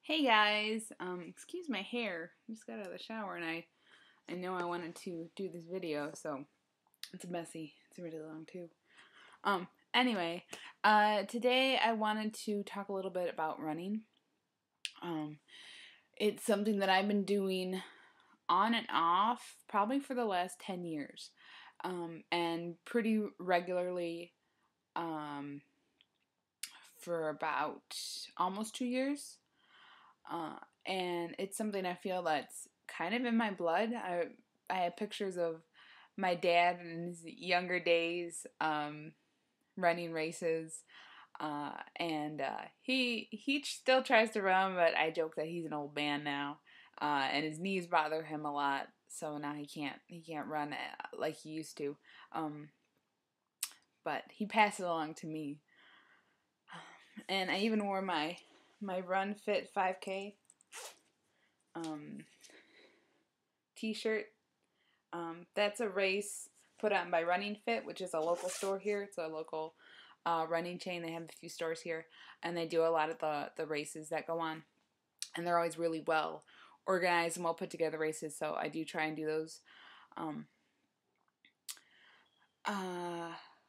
Hey guys, excuse my hair. I just got out of the shower and I know I wanted to do this video, so it's messy. It's really long too. Anyway, today I wanted to talk a little bit about running. It's something that I've been doing on and off probably for the last 10 years, and pretty regularly, for about almost 2 years. And it's something I feel that's kind of in my blood. I have pictures of my dad in his younger days, running races, and he still tries to run, but I joke that he's an old man now, and his knees bother him a lot, so now he can't run like he used to. But he passed it along to me, and I even wore my Run Fit 5K t-shirt. That's a race put on by Running Fit, which is a local store here. It's a local running chain. They have a few stores here, and they do a lot of the races that go on, and they're always really well organized and well put together races, so I do try and do those.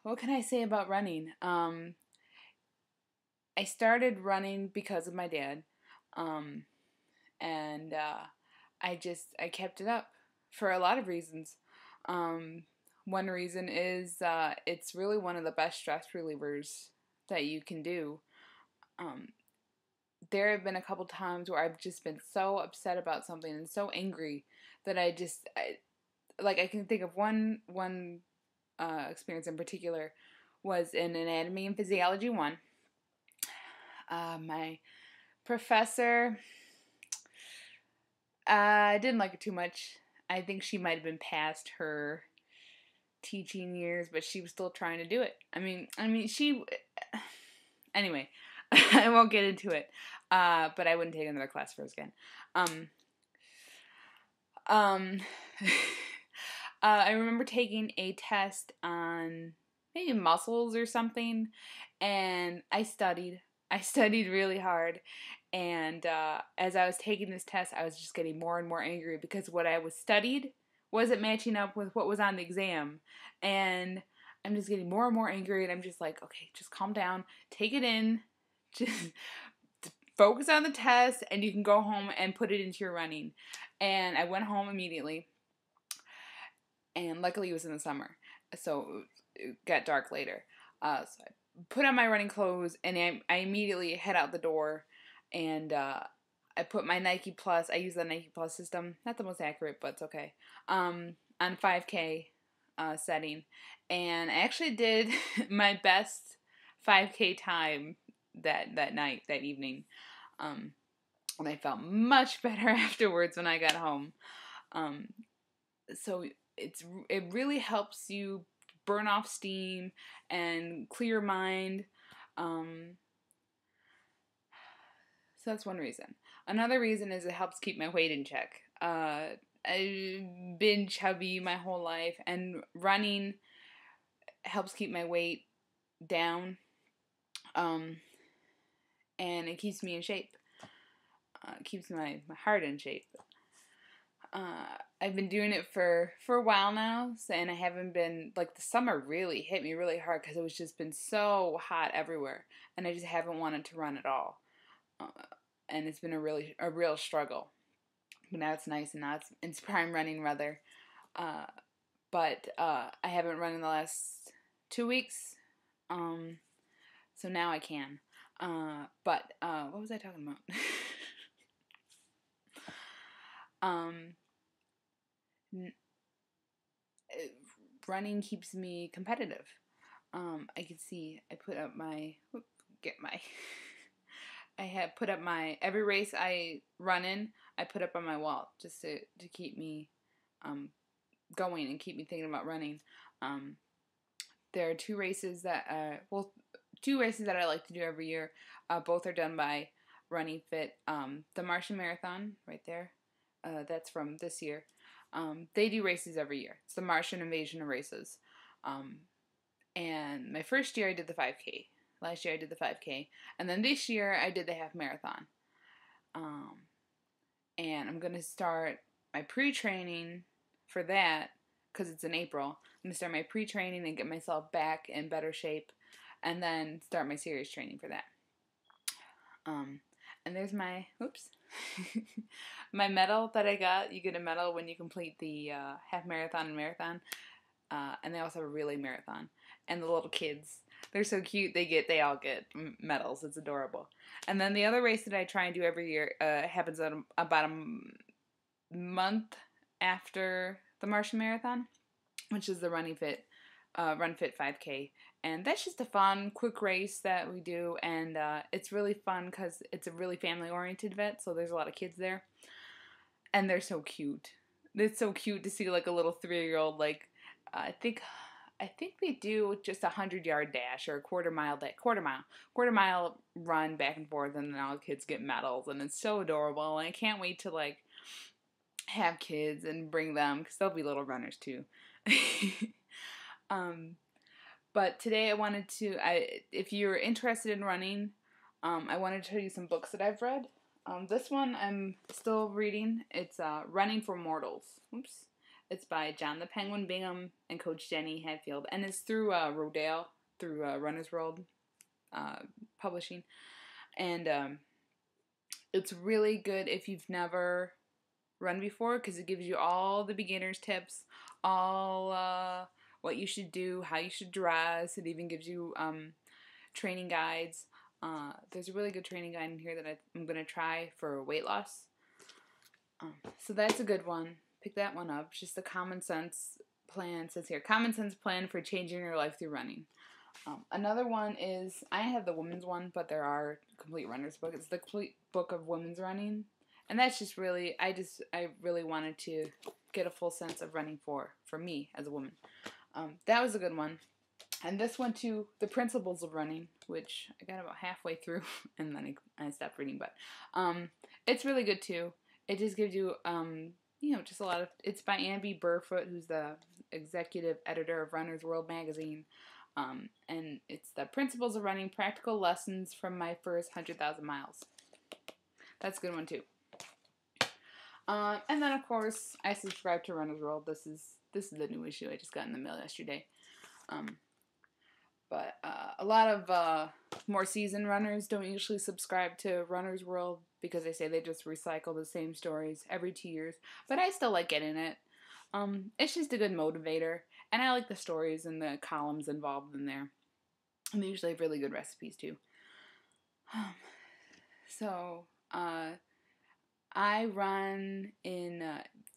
What can I say about running? I started running because of my dad, and I kept it up for a lot of reasons. One reason is it's really one of the best stress relievers that you can do. There have been a couple times where I've just been so upset about something and so angry that I can think of one experience in particular was in Anatomy and Physiology 1. My professor, I didn't like her too much. I think she might have been past her teaching years, but she was still trying to do it. Anyway, I won't get into it. But I wouldn't take another class for her again. I remember taking a test on maybe muscles or something, and I studied. I studied really hard, and as I was taking this test, I was just getting more and more angry because what I was studied wasn't matching up with what was on the exam, and I'm just getting more and more angry, and I'm just like, okay, just calm down, take it in, just focus on the test, and you can go home and put it into your running. And I went home immediately, and luckily it was in the summer, so it got dark later. So I put on my running clothes, and I immediately head out the door, and I put my Nike Plus. I use the Nike Plus system. Not the most accurate, but it's okay. On 5K setting, and I actually did my best 5K time that evening. And I felt much better afterwards when I got home. So it really helps you burn off steam and clear your mind. So that's one reason. Another reason is it helps keep my weight in check. I've been chubby my whole life, and running helps keep my weight down, and it keeps me in shape. Keeps my heart in shape. I've been doing it for a while now, and I haven't been, like, the summer really hit me really hard because it was just been so hot everywhere, and I just haven't wanted to run at all. And it's been a real struggle. But now it's nice, and now it's prime running weather. But I haven't run in the last 2 weeks, so now I can. But what was I talking about? Running keeps me competitive. I can see I put up my I have put up my every race I run in. I put up on my wall just to keep me going and keep me thinking about running. There are two races that I like to do every year. Both are done by Running Fit. The Martian Marathon, right there, that's from this year. They do races every year. It's the Martian Invasion of Races. And my first year I did the 5K. Last year I did the 5K. And then this year I did the half marathon. And I'm going to start my pre-training for that because it's in April. I'm going to start my pre-training and get myself back in better shape and then start my serious training for that. And there's my, my medal that I got. You get a medal when you complete the half marathon and marathon. And they also have a relay marathon. And the little kids, they're so cute. They all get medals. It's adorable. And then the other race that I try and do every year happens about a month after the Martian Marathon, which is the Run Fit 5K. And that's just a fun, quick race that we do, and it's really fun because it's a really family-oriented event, so there's a lot of kids there, and they're so cute. It's so cute to see like a little 3-year-old, like I think they do just 100-yard dash or a quarter mile run back and forth, and then all the kids get medals, and it's so adorable. And I can't wait to like have kids and bring them because they'll be little runners too. But today I wanted to, if you're interested in running, I wanted to tell you some books that I've read. This one I'm still reading. It's Running for Mortals. It's by John the Penguin Bingham and Coach Jenny Hadfield. And it's through Rodale, through Runner's World Publishing. And it's really good if you've never run before because it gives you all the beginner's tips, all what you should do, how you should dress. It even gives you training guides. There's a really good training guide in here that I'm going to try for weight loss. So that's a good one. Pick that one up. It's just a common sense plan. It says here, common sense plan for changing your life through running. Another one is, I have the women's one, but there are complete runner's book. It's the complete book of women's running. And that's just really, I really wanted to get a full sense of running for me as a woman. That was a good one. And this one too, The Principles of Running, which I got about halfway through and then I stopped reading, but it's really good too. It just gives you, just a lot of, it's by Amby Burfoot, who's the executive editor of Runner's World magazine. And it's The Principles of Running, Practical Lessons from My First 100,000 Miles. That's a good one too. And then of course, I subscribe to Runner's World. This is the new issue I just got in the mail yesterday. But a lot of more seasoned runners don't usually subscribe to Runner's World because they say they just recycle the same stories every 2 years. But I still like getting it. It's just a good motivator. And I like the stories and the columns involved in there. And they usually have really good recipes too. So, I run in,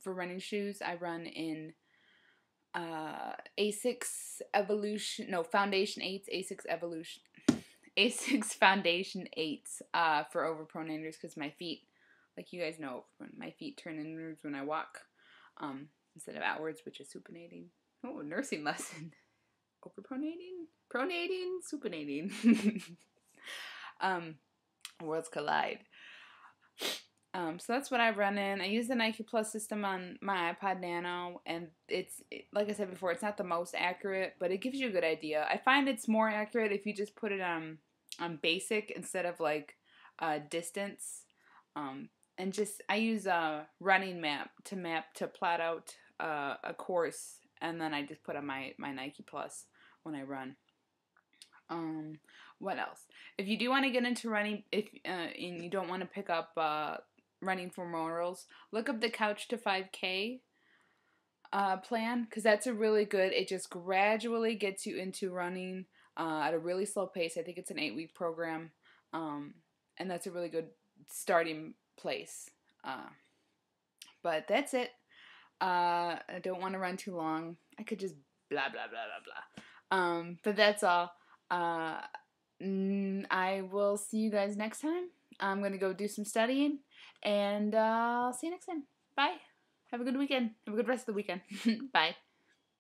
for running shoes, I run in Asics Foundation 8s, Asics Evolution, Asics Foundation 8s, for overpronators, because my feet, like you guys know, my feet turn inwards when I walk, instead of outwards, which is supinating. Oh, nursing lesson. Overpronating? Pronating? Supinating. Worlds collide. So that's what I run in. I use the Nike Plus system on my iPod Nano, and like I said before, it's not the most accurate, but it gives you a good idea. I find it's more accurate if you just put it on basic instead of like distance. And just I use a running map to plot out a course, and then I just put on my Nike Plus when I run. What else? If you do want to get into running, and you don't want to pick up Running for Mortals, look up the Couch to 5K plan, because that's a really good, it just gradually gets you into running at a really slow pace. I think it's an 8-week program, and that's a really good starting place. But that's it. I don't want to run too long. I could just blah, blah, blah, blah, blah. But that's all. I will see you guys next time. I'm going to go do some studying, and I'll see you next time. Bye. Have a good weekend. Have a good rest of the weekend. Bye.